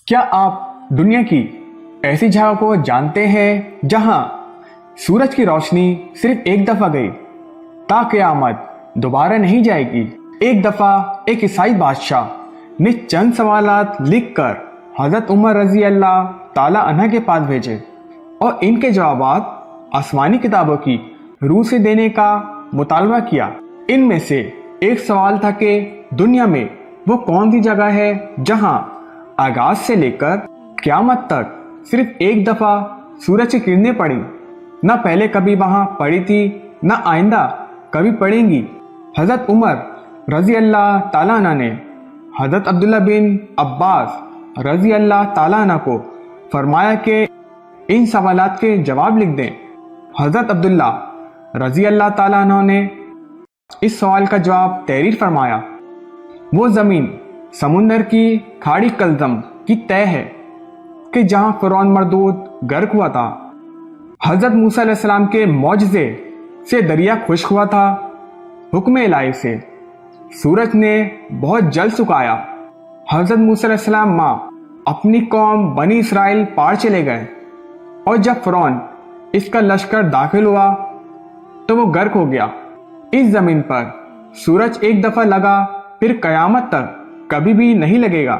کیا آپ دنیا کی ایسی جگہ کو جانتے ہیں جہاں سورج کی روشنی صرف ایک دفعہ گئی تا قیامت دوبارہ نہیں جائے گی؟ ایک دفعہ ایک عیسائی بادشاہ نے چند سوالات لکھ کر حضرت عمر رضی اللہ تعالی عنہ کے پاس بھیجے اور ان کے جوابات آسمانی کتابوں کی روح سے دینے کا مطالبہ کیا۔ ان میں سے ایک سوال تھا کہ دنیا میں وہ کون سی جگہ ہے جہاں آغاز سے لے کر قیامت تک صرف ایک دفعہ سورج کی کرنیں پڑیں، نہ پہلے کبھی وہاں پڑی تھی نہ آئندہ کبھی پڑیں گی۔ حضرت عمر رضی اللہ تعالیٰ عنہ نے حضرت عبداللہ بن عباس رضی اللہ تعالیٰ عنہ کو فرمایا کہ ان سوالات کے جواب لکھ دیں۔ حضرت عبداللہ رضی اللہ تعالیٰ عنہ نے اس سوال کا جواب تحریر فرمایا، وہ زمین سمندر کی کھاڑی کلزم کی طے ہے کہ جہاں فرعون مردود غرق ہوا تھا، حضرت موسیٰ علیہ السلام کے معجزے سے دریا خشک ہوا تھا، حکم الہی سے سورج نے بہت جلد سکایا، حضرت موسیٰ علیہ السلام ماں اپنی قوم بنی اسرائیل پار چلے گئے، اور جب فرعون اس کا لشکر داخل ہوا تو وہ غرق ہو گیا۔ اس زمین پر سورج ایک دفعہ لگا، پھر قیامت تک کبھی بھی نہیں لگے گا۔